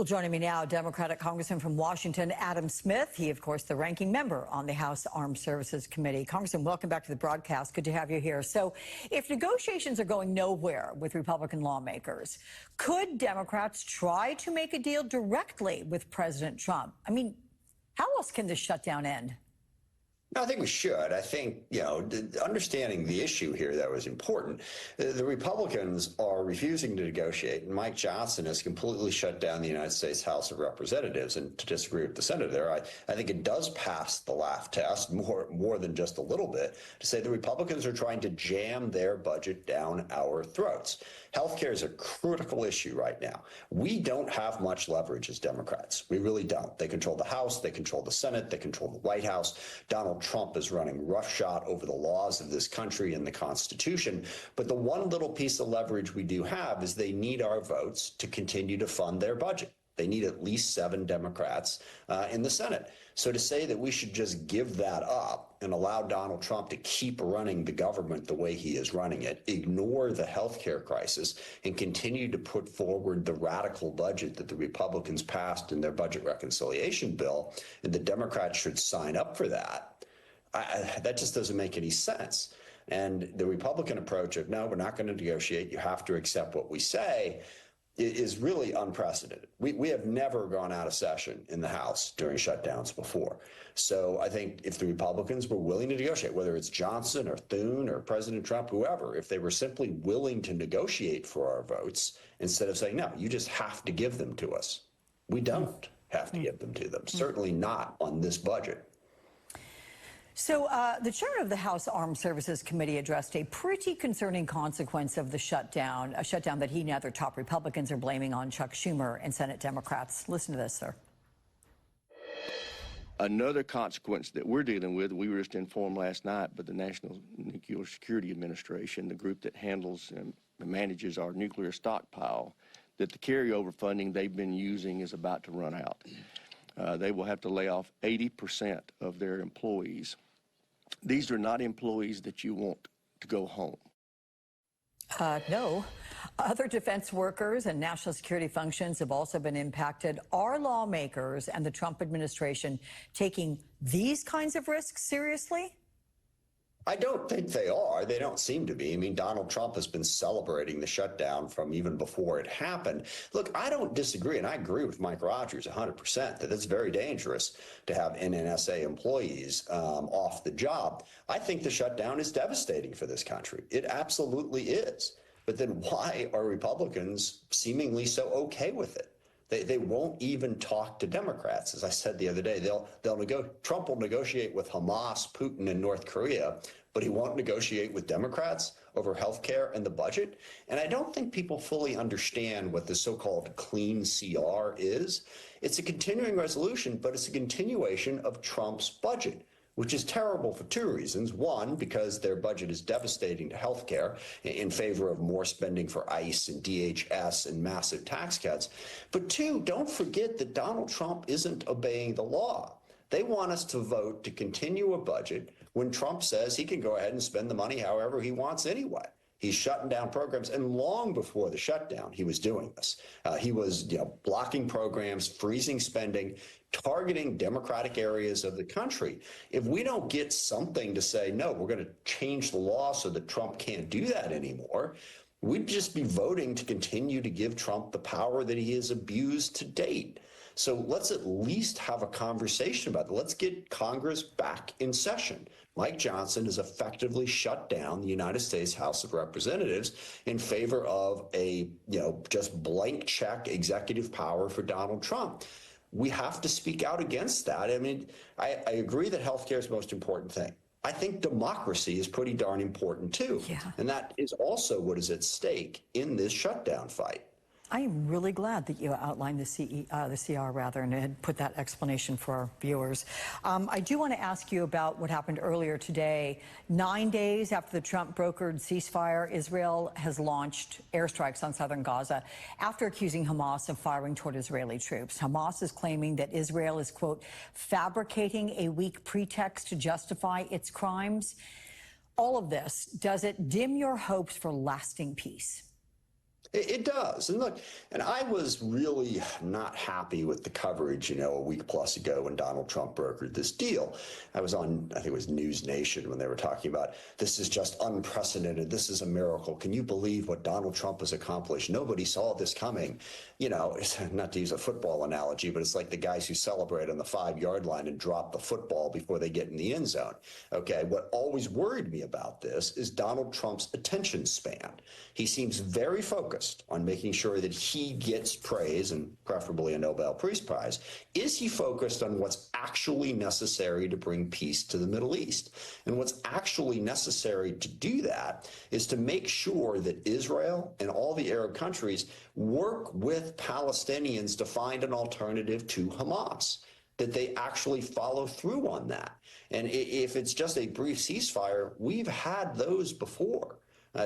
Well, joining me now, Democratic Congressman from Washington, Adam Smith. He, of course, the ranking member on the House Armed Services Committee. Congressman, welcome back to the broadcast. Good to have you here. So if negotiations are going nowhere with Republican lawmakers, could Democrats try to make a deal directly with President Trump? I mean, how else can this shutdown end? No, I think we should. I think, understanding the issue here, though, is important. The Republicans are refusing to negotiate, and Mike Johnson has completely shut down the United States House of Representatives. And to disagree with the senator there, I think it does pass the laugh test more than just a little bit to say the Republicans are trying to jam their budget down our throats. Healthcare is a critical issue right now. We don't have much leverage as Democrats. We really don't. They control the House, they control the Senate, they control the White House. Donald Trump is running roughshod over the laws of this country and the Constitution. But the one little piece of leverage we do have is they need our votes to continue to fund their budget. They need at least 7 Democrats in the Senate. So to say that we should just give that up and allow Donald Trump to keep running the government the way he is running it, ignore the healthcare crisis, and continue to put forward the radical budget that the Republicans passed in their budget reconciliation bill, and the Democrats should sign up for that, that just doesn't make any sense. And the Republican approach of, no, we're not going to negotiate, you have to accept what we say, is really unprecedented. We have never gone out of session in the House during shutdowns before. So I think if the Republicans were willing to negotiate, whether it's Johnson or Thune or President Trump, whoever, if they were simply willing to negotiate for our votes instead of saying, no, you just have to give them to us. We don't have to give them to them, certainly not on this budget. So the chairman of the House Armed Services Committee addressed a pretty concerning consequence of the shutdown, a shutdown that he and other top Republicans are blaming on Chuck Schumer and Senate Democrats. Listen to this, sir. Another consequence that we're dealing with, we were just informed last night by the National Nuclear Security Administration, the group that handles and manages our nuclear stockpile, that the carryover funding they've been using is about to run out. They will have to lay off 80% of their employees. These are not employees that you want to go home. No. Other defense workers and national security functions have also been impacted. Are lawmakers and the Trump administration taking these kinds of risks seriously? I don't think they are. They don't seem to be. I mean, Donald Trump has been celebrating the shutdown from even before it happened. Look, I don't disagree, and I agree with Mike Rogers 100% that it's very dangerous to have NNSA employees off the job. I think the shutdown is devastating for this country. It absolutely is. But then why are Republicans seemingly so okay with it? They won't even talk to Democrats. As I said the other day, Trump will negotiate with Hamas, Putin, and North Korea, but he won't negotiate with Democrats over health care and the budget. And I don't think people fully understand what the so-called clean CR is. It's a continuing resolution, but it's a continuation of Trump's budget, which is terrible for 2 reasons. One, because their budget is devastating to health care in favor of more spending for ICE and DHS and massive tax cuts. But 2, don't forget that Donald Trump isn't obeying the law. They want us to vote to continue a budget when Trump says he can go ahead and spend the money however he wants anyway. He's shutting down programs, and long before the shutdown, he was doing this. He was blocking programs, freezing spending, targeting Democratic areas of the country. If we don't get something to say, no, we're going to change the law so that Trump can't do that anymore, we'd just be voting to continue to give Trump the power that he has abused to date. So let's at least have a conversation about it. Let's get Congress back in session. Mike Johnson has effectively shut down the United States House of Representatives in favor of a, just blank check executive power for Donald Trump. We have to speak out against that. I mean, I agree that healthcare is the most important thing. I think democracy is pretty darn important, too. Yeah. And that is also what is at stake in this shutdown fight. I am really glad that you outlined the CR and had put that explanation for our viewers. I do want to ask you about what happened earlier today. 9 days after the Trump brokered ceasefire, Israel has launched airstrikes on southern Gaza after accusing Hamas of firing toward Israeli troops. Hamas is claiming that Israel is, quote, fabricating a weak pretext to justify its crimes. All of this, does it dim your hopes for lasting peace? It does. And look, and I was really not happy with the coverage, a week plus ago when Donald Trump brokered this deal. I was on, I think it was News Nation, when they were talking about this is just unprecedented. This is a miracle. Can you believe what Donald Trump has accomplished? Nobody saw this coming. It's not to use a football analogy, but it's like the guys who celebrate on the 5-yard line and drop the football before they get in the end zone. Okay. What always worried me about this is Donald Trump's attention span. He seems very focused on making sure that he gets praise and preferably a Nobel Peace Prize. Is he focused on what's actually necessary to bring peace to the Middle East? And what's actually necessary to do that is to make sure that Israel and all the Arab countries work with Palestinians to find an alternative to Hamas, that they actually follow through on that. And if it's just a brief ceasefire, we've had those before.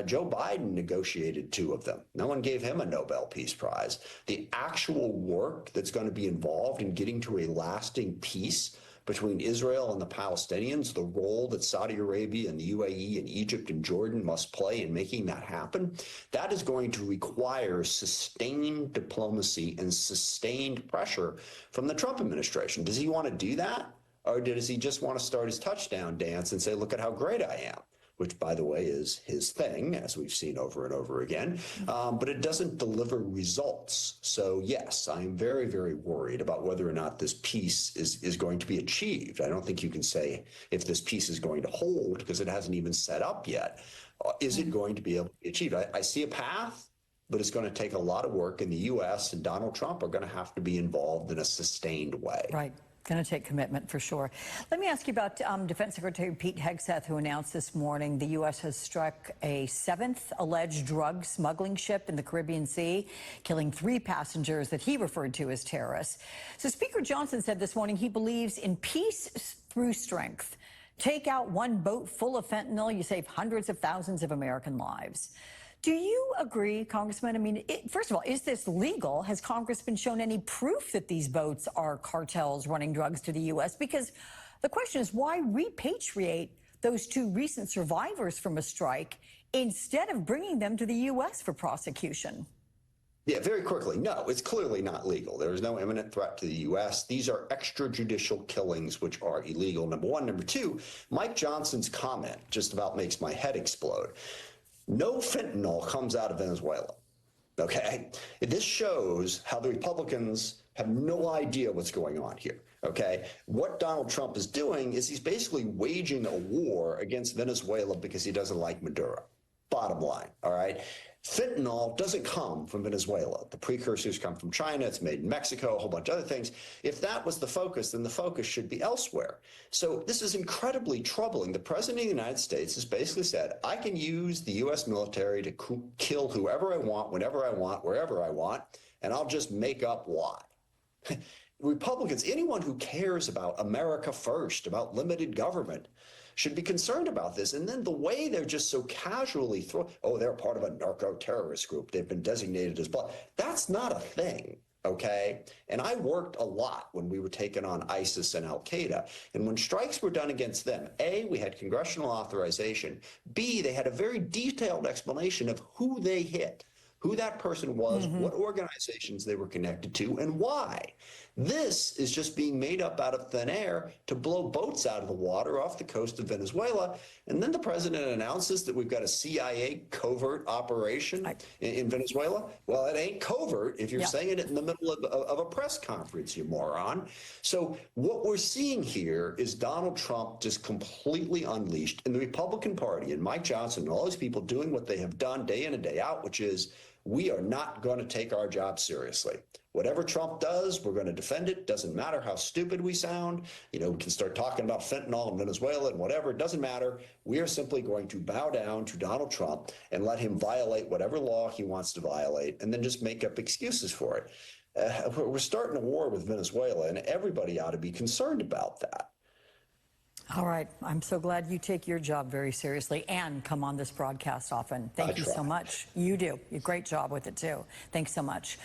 Joe Biden negotiated 2 of them. No one gave him a Nobel Peace Prize. The actual work that's going to be involved in getting to a lasting peace between Israel and the Palestinians, the role that Saudi Arabia and the UAE and Egypt and Jordan must play in making that happen, that is going to require sustained diplomacy and sustained pressure from the Trump administration. Does he want to do that? Or does he just want to start his touchdown dance and say, look at how great I am? Which, by the way, is his thing, as we've seen over and over again, but it doesn't deliver results. So, yes, I'm very, very worried about whether or not this peace is going to be achieved. I don't think you can say if this peace is going to hold because it hasn't even set up yet. Is it going to be able to be achieved? I see a path, but it's going to take a lot of work, and the U.S. and Donald Trump are going to have to be involved in a sustained way. Right. Going to take commitment for sure. Let me ask you about Defense Secretary Pete Hegseth, who announced this morning the U.S. has struck a 7th alleged drug smuggling ship in the Caribbean Sea, killing 3 passengers that he referred to as terrorists. So Speaker Johnson said this morning he believes in peace through strength. Take out one boat full of fentanyl, you save hundreds of thousands of American lives. Do you agree, Congressman? I mean, first of all, is this legal? Has Congress been shown any proof that these boats are cartels running drugs to the U.S.? Because the question is, why repatriate those 2 recent survivors from a strike instead of bringing them to the U.S. for prosecution? Yeah, very quickly. No, it's clearly not legal. There is no imminent threat to the U.S. These are extrajudicial killings, which are illegal, number one. Number two, Mike Johnson's comment just about makes my head explode. No fentanyl comes out of Venezuela, okay? This shows how the Republicans have no idea what's going on here, okay? What Donald Trump is doing is he's basically waging a war against Venezuela because he doesn't like Maduro. Bottom line, all right? Fentanyl doesn't come from Venezuela. The precursors come from China. It's made in Mexico, a whole bunch of other things. If that was the focus, then the focus should be elsewhere. So this is incredibly troubling. The president of the United States has basically said, I can use the U.S. military to kill whoever I want, whenever I want, wherever I want, and I'll just make up why. Republicans, anyone who cares about America first, about limited government, should be concerned about this. And then the way they're just so casually they're part of a narco-terrorist group. They've been designated as blood. That's not a thing, okay? And I worked a lot when we were taking on ISIS and Al-Qaeda. And when strikes were done against them, A, we had congressional authorization. B, they had a very detailed explanation of who they hit, who that person was, what organizations they were connected to, and why. This is just being made up out of thin air to blow boats out of the water off the coast of Venezuela. And then the president announces that we've got a CIA covert operation in Venezuela. Well, it ain't covert if you're saying it in the middle of a press conference, you moron. So what we're seeing here is Donald Trump just completely unleashed, and the Republican Party and Mike Johnson and all these people doing what they have done day in and day out, which is we are not going to take our job seriously. Whatever Trump does, we're going to defend it. Doesn't matter how stupid we sound. We can start talking about fentanyl in Venezuela and whatever. It doesn't matter. We are simply going to bow down to Donald Trump and let him violate whatever law he wants to violate and then just make up excuses for it. We're starting a war with Venezuela, and everybody ought to be concerned about that. All right. I'm so glad you take your job very seriously and come on this broadcast often. Thank you so much. You do. You do a great job with it, too. Thanks so much.